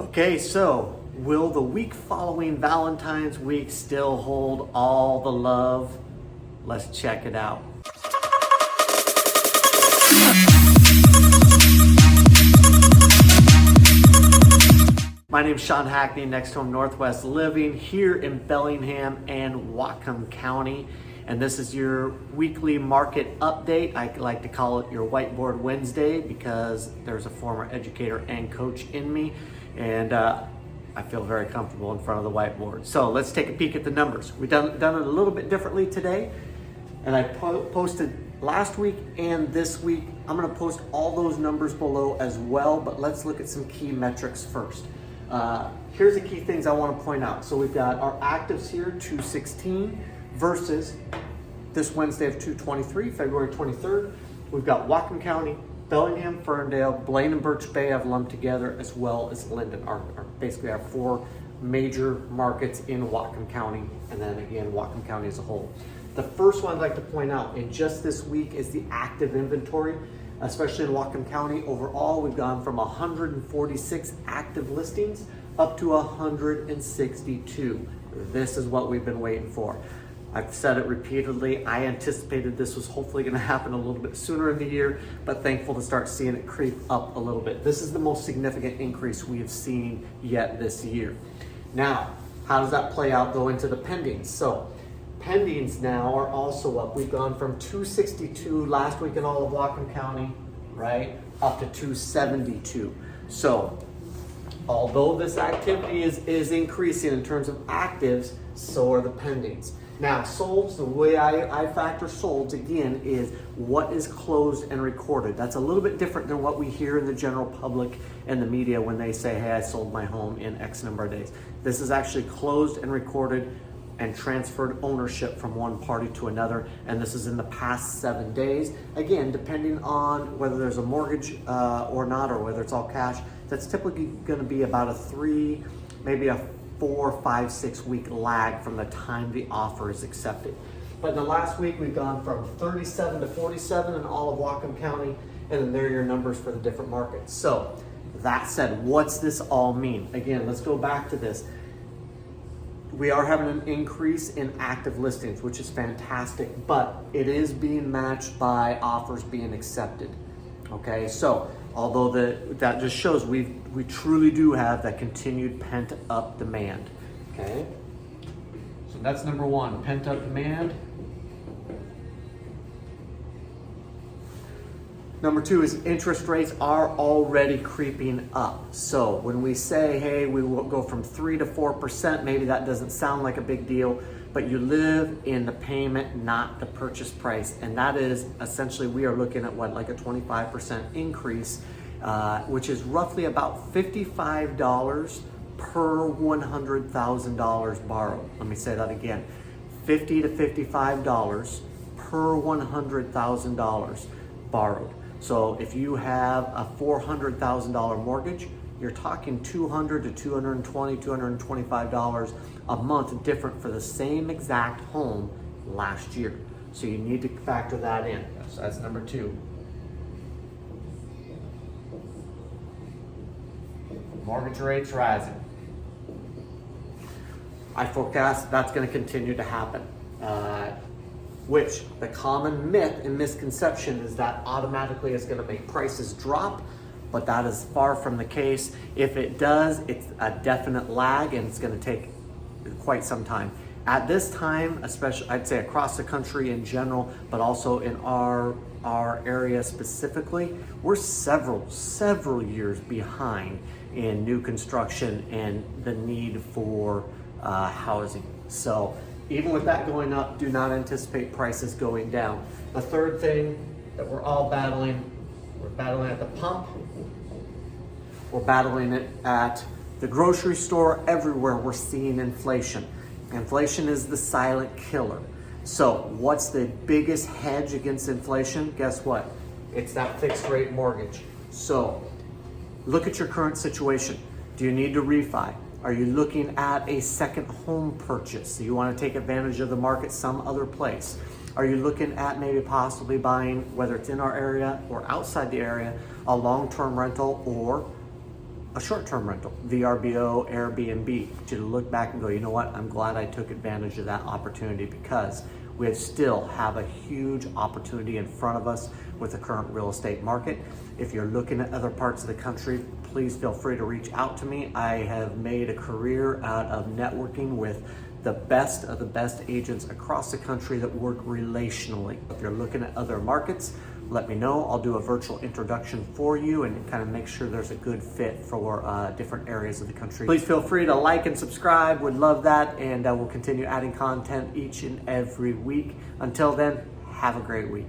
Okay, so will the week following Valentine's week still hold all the love? Let's check it out. My name is SeanHackney, Next Home Northwest Living here in Bellingham and Whatcom County. And this is your weekly market update. I like to call it your Whiteboard Wednesday because there's a former educator and coach in me. And I feel very comfortable in front of the whiteboard. So let's take a peek at the numbers. We've done it a little bit differently today. And I posted last week and this week. I'm gonna post all those numbers below as well, but let's look at some key metrics first. Here's the key things I want to point out. So we've got our actives here, 216 versus this Wednesday of 223, February 23rd. We've got Whatcom County, Bellingham, Ferndale, Blaine and Birch Bay I've lumped together, as well as Lynden, basically our four major markets in Whatcom County, and then again, Whatcom County as a whole. The first one I'd like to point out in just this week is the active inventory. Especially in Whatcom County, overall, we've gone from 146 active listings up to 162. This is what we've been waiting for. I've said it repeatedly. I anticipated this was hopefully going to happen a little bit sooner in the year, but thankful to start seeing it creep up a little bit. This is the most significant increase we have seen yet this year. Now, how does that play out though into the pendings? So, pendings now are also up. We've gone from 262 last week in all of Whatcom County, right, up to 272. So, although this activity is increasing in terms of actives, so are the pendings. Now, solds, the way I factor solds, again, is what is closed and recorded. That's a little bit different than what we hear in the general public and the media when they say, hey, I sold my home in X number of days. This is actually closed and recorded and transferred ownership from one party to another, and this is in the past 7 days. Again, depending on whether there's a mortgage or not, or whether it's all cash, that's typically gonna be about a 3, maybe a 4, 5, 6 week lag from the time the offer is accepted. But in the last week, we've gone from 37 to 47 in all of Whatcom County, and then there are your numbers for the different markets. So, that said, what's this all mean? Again, let's go back to this. We are having an increase in active listings, which is fantastic, but it is being matched by offers being accepted. Okay, so although that just shows we truly do have that continued pent up demand. Okay, so that's number one, pent up demand. Number two is interest rates are already creeping up. So when we say, hey, we will go from 3 to 4%, maybe that doesn't sound like a big deal, but you live in the payment, not the purchase price. And that is essentially, we are looking at what, like a 25% increase, which is roughly about $55 per $100,000 borrowed. Let me say that again, $50 to $55 per $100,000 borrowed. So if you have a $400,000 mortgage, you're talking $200 to $220, $225 a month different for the same exact home last year. So you need to factor that in. So that's number two. Mortgage rates rising. I forecast that's going to continue to happen. Which the common myth and misconception is that automatically is going to make prices drop, but that is far from the case. If it does, it's a definite lag and it's going to take quite some time. At this time, especially I'd say across the country in general, but also in our area specifically, we're several years behind in new construction and the need for housing. So even with that going up, do not anticipate prices going down. The third thing that we're all battling, we're battling at the pump, we're battling it at the grocery store, everywhere we're seeing inflation. Inflation is the silent killer. So what's the biggest hedge against inflation? Guess what? It's that fixed rate mortgage. So look at your current situation. Do you need to refi? Are you looking at a second home purchase? Do you want to take advantage of the market some other place? Are you looking at maybe possibly buying, whether it's in our area or outside the area, a long-term rental or a short-term rental, VRBO, Airbnb, to look back and go, you know what, I'm glad I took advantage of that opportunity, because we still have a huge opportunity in front of us with the current real estate market. If you're looking at other parts of the country, please feel free to reach out to me. I have made a career out of networking with the best of the best agents across the country that work relationally. If you're looking at other markets, let me know. I'll do a virtual introduction for you and kind of make sure there's a good fit for different areas of the country. Please feel free to like and subscribe. Would love that. And we'll continue adding content each and every week. Until then, have a great week.